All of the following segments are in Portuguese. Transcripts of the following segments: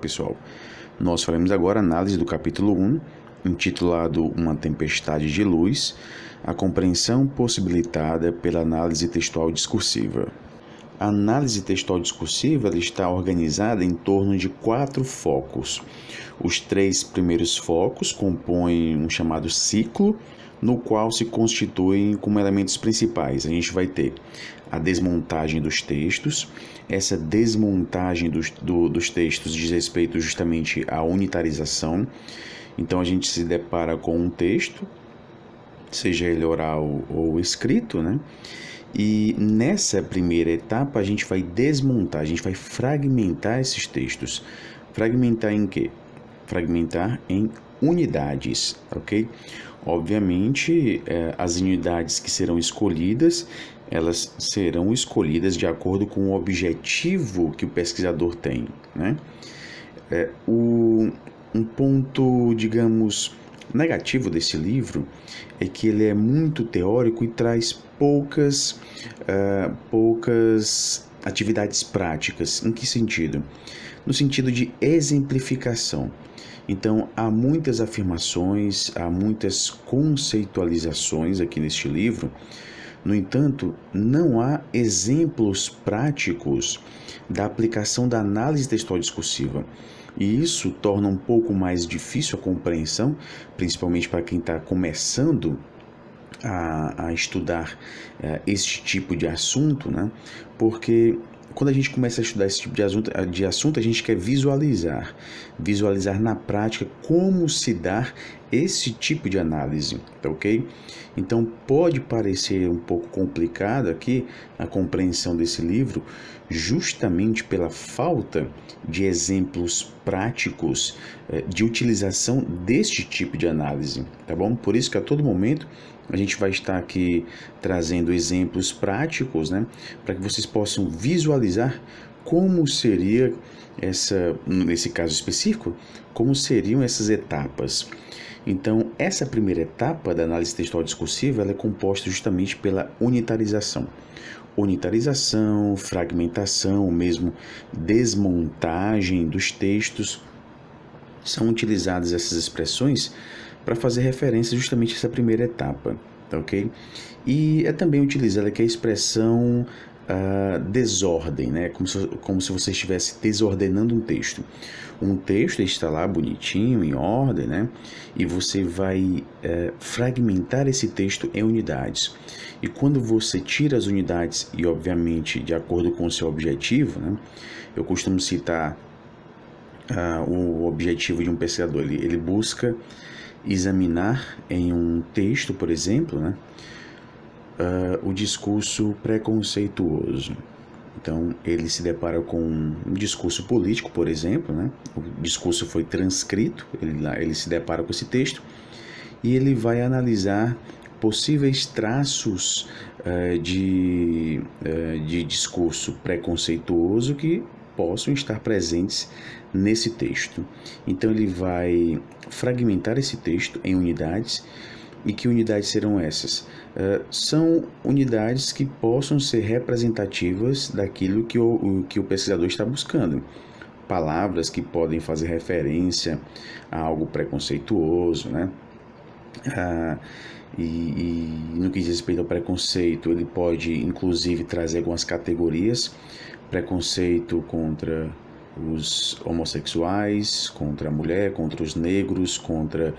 pessoal, nós faremos agora a análise do capítulo 1, intitulado Uma Tempestade de Luz, a compreensão possibilitada pela análise textual discursiva. A análise textual discursiva está organizada em torno de 4 focos. Os 3 primeiros focos compõem um chamado ciclo, no qual se constituem como elementos principais. A gente vai ter a desmontagem dos textos. Essa desmontagem dos textos diz respeito justamente à unitarização. Então a gente se depara com um texto, seja ele oral ou escrito, né? E nessa primeira etapa a gente vai desmontar, a gente vai fragmentar esses textos. Fragmentar em quê? Fragmentar em unidades, ok? Obviamente, as unidades que serão escolhidas, elas serão escolhidas de acordo com o objetivo que o pesquisador tem, né? Um ponto, digamos, negativo desse livro é que ele é muito teórico e traz poucas atividades práticas. Em que sentido? No sentido de exemplificação. Então, há muitas afirmações, há muitas conceitualizações aqui neste livro. No entanto, não há exemplos práticos da aplicação da análise textual discursiva. E isso torna um pouco mais difícil a compreensão, principalmente para quem está começando a estudar este tipo de assunto, né? Porque quando a gente começa a estudar esse tipo de assunto, a gente quer visualizar na prática como se dá esse tipo de análise, tá ok? Então pode parecer um pouco complicado aqui a compreensão desse livro, justamente pela falta de exemplos práticos de utilização deste tipo de análise, tá bom? Por isso que a todo momento a gente vai estar aqui trazendo exemplos práticos, né, para que vocês possam visualizar como seria nesse caso específico, como seriam essas etapas. Então, essa primeira etapa da análise textual discursiva, ela é composta justamente pela unitarização. Unitarização, fragmentação, mesmo desmontagem dos textos, são utilizadas essas expressões para fazer referência justamente a essa primeira etapa, tá ok? E é também utilizada aqui a expressão desordem, né? Como se você estivesse desordenando um texto. Um texto está lá bonitinho, em ordem, né? E você vai fragmentar esse texto em unidades. E quando você tira as unidades, e obviamente de acordo com o seu objetivo, né? Eu costumo citar o objetivo de um pesquisador, ele busca examinar em um texto, por exemplo, né, o discurso preconceituoso. Então, ele se depara com um discurso político, por exemplo, né, o discurso foi transcrito, ele se depara com esse texto e ele vai analisar possíveis traços de discurso preconceituoso que possam estar presentes nesse texto. Então ele vai fragmentar esse texto em unidades. E que unidades serão essas? São unidades que possam ser representativas daquilo que o pesquisador está buscando. Palavras que podem fazer referência a algo preconceituoso, né? E no que diz respeito ao preconceito, ele pode inclusive trazer algumas categorias: preconceito contra os homossexuais, contra a mulher, contra os negros, contra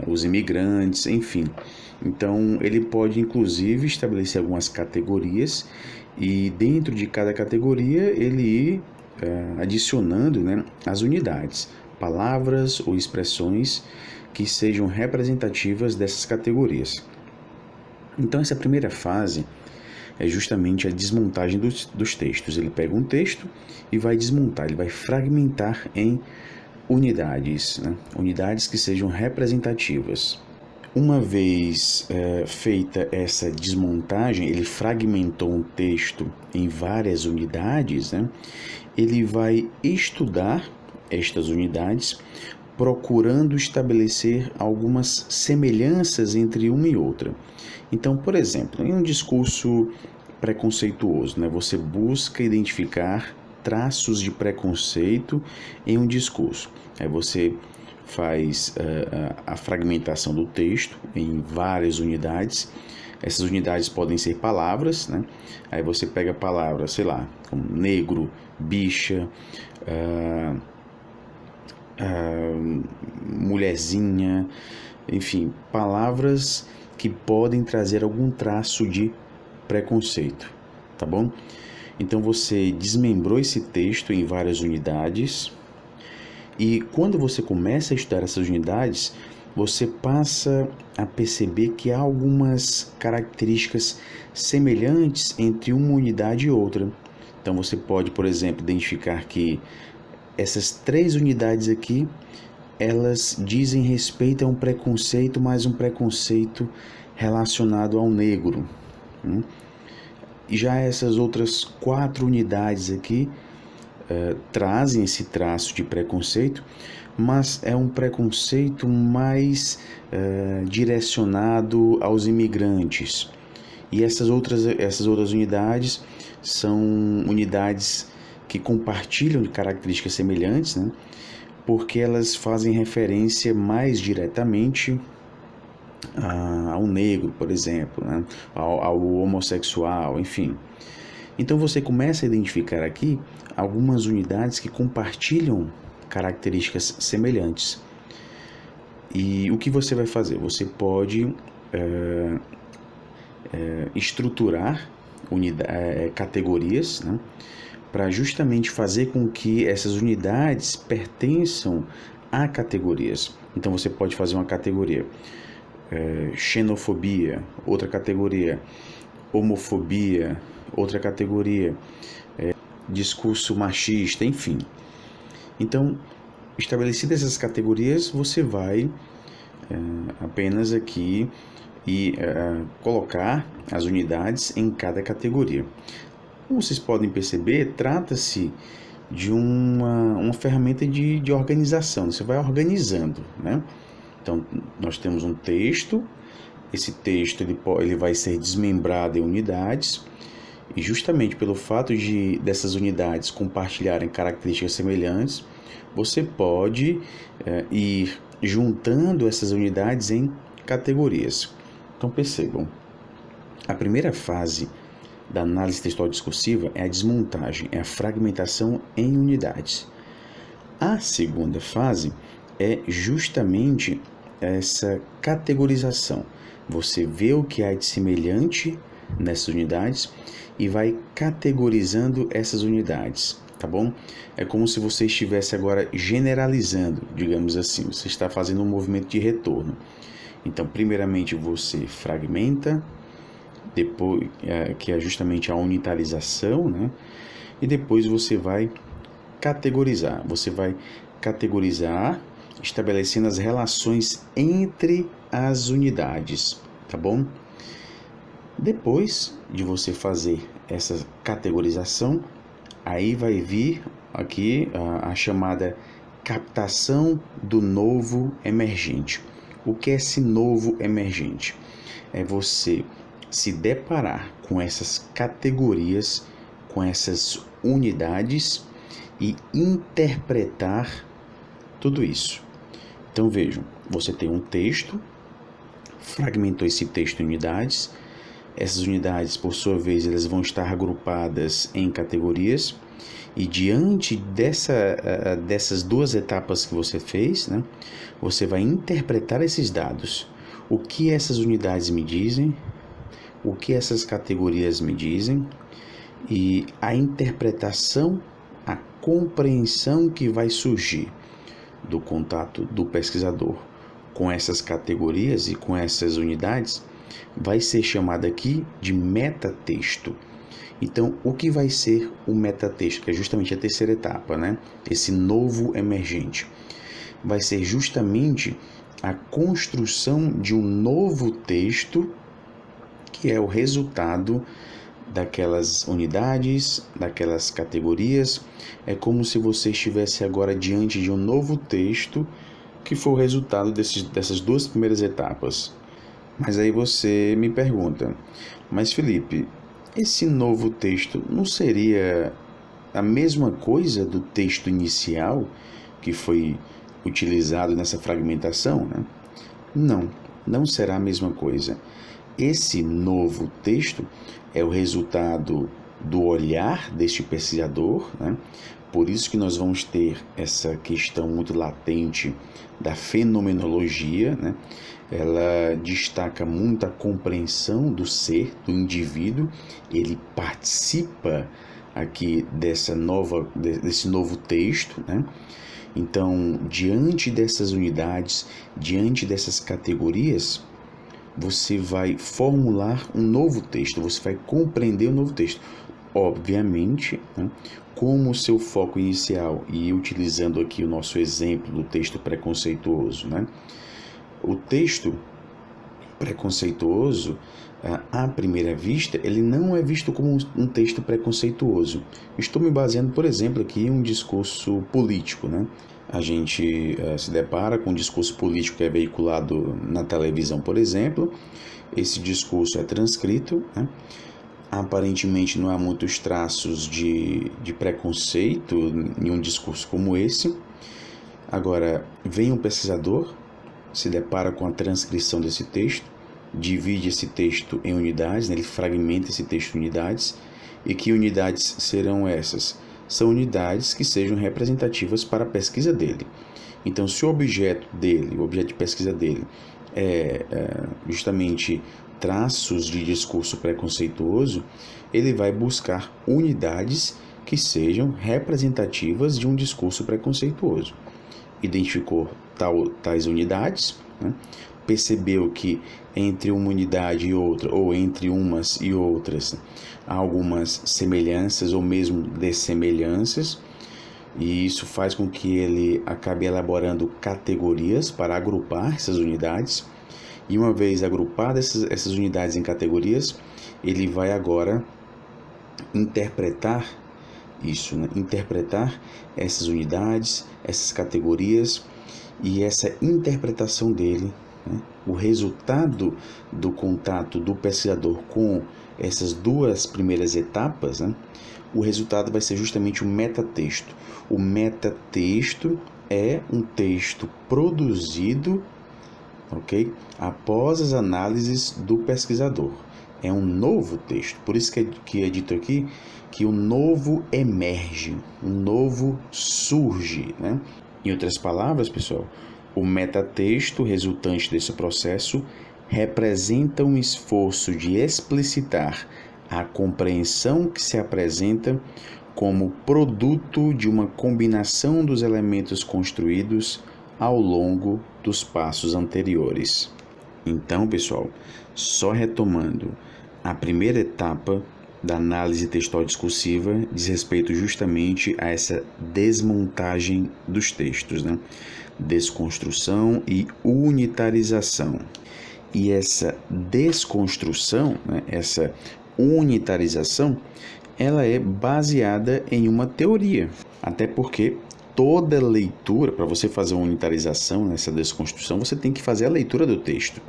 os imigrantes, enfim. Então, ele pode inclusive estabelecer algumas categorias e dentro de cada categoria ele ir adicionando, né, as unidades, palavras ou expressões que sejam representativas dessas categorias. Então, essa primeira fase é justamente a desmontagem dos textos. Ele pega um texto e vai desmontar, ele vai fragmentar em unidades, né? Unidades que sejam representativas. Uma vez feita essa desmontagem, ele fragmentou um texto em várias unidades, né? Ele vai estudar estas unidades, procurando estabelecer algumas semelhanças entre uma e outra. Então, por exemplo, em um discurso preconceituoso, né, você busca identificar traços de preconceito em um discurso. Aí você faz a fragmentação do texto em várias unidades. Essas unidades podem ser palavras, né? Aí você pega palavras, sei lá, como negro, bicha, mulherzinha, enfim, palavras que podem trazer algum traço de preconceito, tá bom? Então você desmembrou esse texto em várias unidades e quando você começa a estudar essas unidades, você passa a perceber que há algumas características semelhantes entre uma unidade e outra. Então você pode, por exemplo, identificar que essas 3 unidades aqui, elas dizem respeito a um preconceito, mas um preconceito relacionado ao negro. E já essas outras 4 unidades aqui trazem esse traço de preconceito, mas é um preconceito mais direcionado aos imigrantes. E essas outras unidades são unidades que compartilham de características semelhantes, né? Porque elas fazem referência mais diretamente ao negro, por exemplo, né? ao homossexual, enfim. Então você começa a identificar aqui algumas unidades que compartilham características semelhantes. E o que você vai fazer? Você pode estruturar categorias, né? Para justamente fazer com que essas unidades pertençam a categorias. Então você pode fazer uma categoria xenofobia, outra categoria homofobia, outra categoria discurso machista, enfim. Então, estabelecidas essas categorias, você vai apenas aqui e colocar as unidades em cada categoria. Como vocês podem perceber, trata-se de uma ferramenta de organização. Você vai organizando, né? Então, nós temos um texto. Esse texto ele vai ser desmembrado em unidades. E justamente pelo fato dessas unidades compartilharem características semelhantes, você pode ir juntando essas unidades em categorias. Então, percebam, a primeira fase da análise textual discursiva é a desmontagem, é a fragmentação em unidades. A segunda fase é justamente essa categorização. Você vê o que há de semelhante nessas unidades e vai categorizando essas unidades, tá bom? É como se você estivesse agora generalizando, digamos assim, você está fazendo um movimento de retorno. Então, primeiramente você fragmenta, depois que é justamente a unitarização, né? E depois você vai categorizar. Você vai categorizar, estabelecendo as relações entre as unidades, tá bom? Depois de você fazer essa categorização, aí vai vir aqui a chamada captação do novo emergente. O que é esse novo emergente? É você se deparar com essas categorias, com essas unidades e interpretar tudo isso. Então vejam, você tem um texto, fragmentou esse texto em unidades. Essas unidades, por sua vez, elas vão estar agrupadas em categorias. E diante dessas 2 etapas que você fez, né, você vai interpretar esses dados. O que essas unidades me dizem, o que essas categorias me dizem e a interpretação, a compreensão que vai surgir do contato do pesquisador com essas categorias e com essas unidades vai ser chamada aqui de metatexto. Então, o que vai ser o metatexto, que é justamente a terceira etapa, né? Esse novo emergente, vai ser justamente a construção de um novo texto que é o resultado daquelas unidades, daquelas categorias. É como se você estivesse agora diante de um novo texto que foi o resultado dessas 2 primeiras etapas. Mas aí você me pergunta, mas Felipe, esse novo texto não seria a mesma coisa do texto inicial que foi utilizado nessa fragmentação, né? Não será a mesma coisa. Esse novo texto é o resultado do olhar deste pesquisador, né? Por isso que nós vamos ter essa questão muito latente da fenomenologia, né? Ela destaca muito a compreensão do ser, do indivíduo, ele participa aqui desse novo texto, né? Então, diante dessas unidades, diante dessas categorias, você vai formular um novo texto, você vai compreender um novo texto. Obviamente, né, como o seu foco inicial, e utilizando aqui o nosso exemplo do texto preconceituoso, né? O texto preconceituoso, à primeira vista, ele não é visto como um texto preconceituoso. Estou me baseando, por exemplo, aqui em um discurso político, né? A gente se depara com um discurso político que é veiculado na televisão, por exemplo. Esse discurso é transcrito, né? Aparentemente não há muitos traços de preconceito em um discurso como esse. Agora, vem um pesquisador, se depara com a transcrição desse texto, divide esse texto em unidades, né? Ele fragmenta esse texto em unidades. E que unidades serão essas? São unidades que sejam representativas para a pesquisa dele. Então, se o objeto de pesquisa dele é justamente traços de discurso preconceituoso, ele vai buscar unidades que sejam representativas de um discurso preconceituoso. Identificou tais unidades, né? Percebeu que entre uma unidade e outra, ou entre umas e outras, há algumas semelhanças ou mesmo dessemelhanças, e isso faz com que ele acabe elaborando categorias para agrupar essas unidades. E uma vez agrupadas essas unidades em categorias, ele vai agora interpretar isso, né? Interpretar essas unidades, essas categorias, e essa interpretação dele, né? O resultado do contato do pesquisador com essas duas primeiras etapas, né? O resultado vai ser justamente o metatexto. O metatexto é um texto produzido, ok? Após as análises do pesquisador. É um novo texto. Por isso que é dito aqui que o novo emerge, o novo surge, né? Em outras palavras, pessoal, o metatexto resultante desse processo representa um esforço de explicitar a compreensão que se apresenta como produto de uma combinação dos elementos construídos ao longo dos passos anteriores. Então, pessoal, só retomando, a primeira etapa da análise textual discursiva diz respeito justamente a essa desmontagem dos textos, né? Desconstrução e unitarização. E essa desconstrução, né, essa unitarização, ela é baseada em uma teoria, até porque toda leitura, para você fazer uma unitarização nessa desconstrução, você tem que fazer a leitura do texto.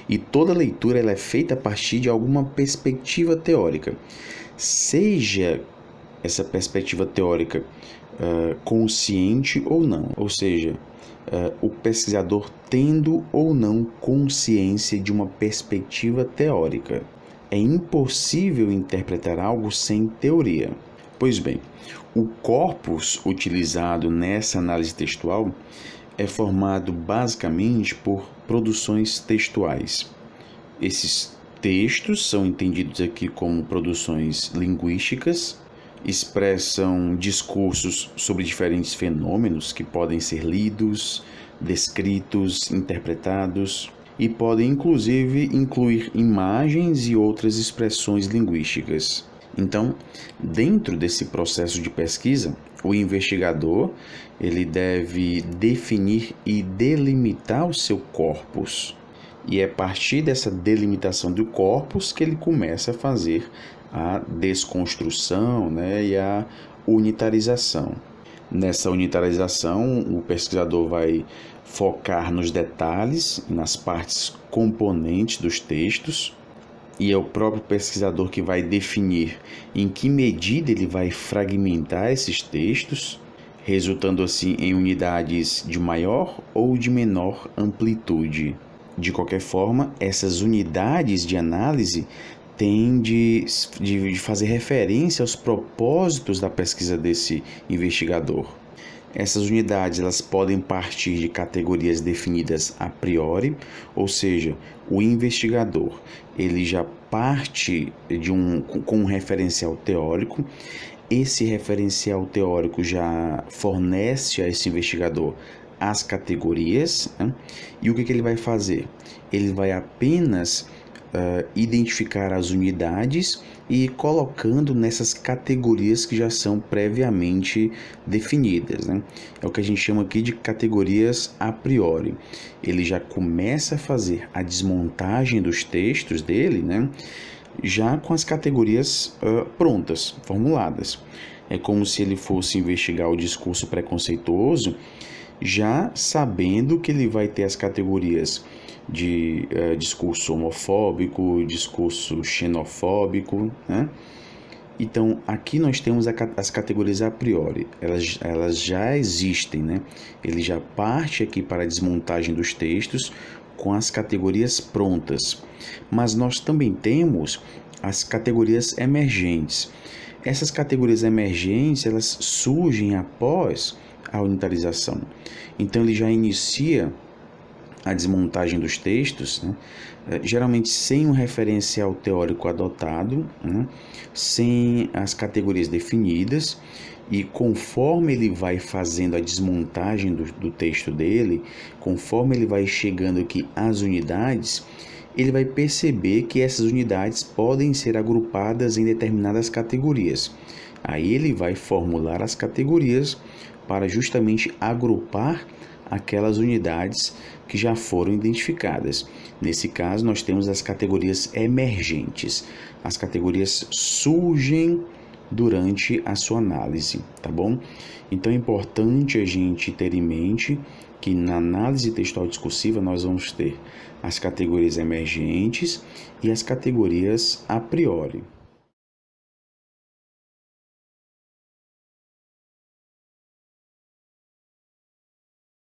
E toda leitura ela é feita a partir de alguma perspectiva teórica. Seja essa perspectiva teórica consciente ou não. Ou seja, o pesquisador tendo ou não consciência de uma perspectiva teórica. É impossível interpretar algo sem teoria. Pois bem, o corpus utilizado nessa análise textual é formado basicamente por produções textuais. Esses textos são entendidos aqui como produções linguísticas, expressam discursos sobre diferentes fenômenos que podem ser lidos, descritos, interpretados e podem inclusive incluir imagens e outras expressões linguísticas. Então, dentro desse processo de pesquisa, o investigador ele deve definir e delimitar o seu corpus. E é a partir dessa delimitação do corpus que ele começa a fazer a desconstrução, né, e a unitarização. Nessa unitarização, o pesquisador vai focar nos detalhes, nas partes componentes dos textos, e é o próprio pesquisador que vai definir em que medida ele vai fragmentar esses textos, resultando assim em unidades de maior ou de menor amplitude. De qualquer forma, essas unidades de análise têm de fazer referência aos propósitos da pesquisa desse investigador. Essas unidades elas podem partir de categorias definidas a priori, ou seja, o investigador ele já parte com um referencial teórico. Esse referencial teórico já fornece a esse investigador as categorias, né? E o que ele vai fazer? Ele vai apenas identificar as unidades e ir colocando nessas categorias que já são previamente definidas, né? É o que a gente chama aqui de categorias a priori. Ele já começa a fazer a desmontagem dos textos dele, né? Já com as categorias prontas, formuladas. É como se ele fosse investigar o discurso preconceituoso, já sabendo que ele vai ter as categorias de discurso homofóbico, discurso xenofóbico, né? Então, aqui nós temos as categorias a priori, elas já existem, né? Ele já parte aqui para a desmontagem dos textos com as categorias prontas. Mas nós também temos as categorias emergentes. Essas categorias emergentes, elas surgem após a unitarização. Então, ele já inicia a desmontagem dos textos, né? Geralmente sem um referencial teórico adotado, né? Sem as categorias definidas, e conforme ele vai fazendo a desmontagem do texto dele, conforme ele vai chegando aqui às unidades, ele vai perceber que essas unidades podem ser agrupadas em determinadas categorias. Aí ele vai formular as categorias para justamente agrupar aquelas unidades que já foram identificadas. Nesse caso, nós temos as categorias emergentes. As categorias surgem durante a sua análise, tá bom? Então é importante a gente ter em mente que na análise textual discursiva nós vamos ter as categorias emergentes e as categorias a priori.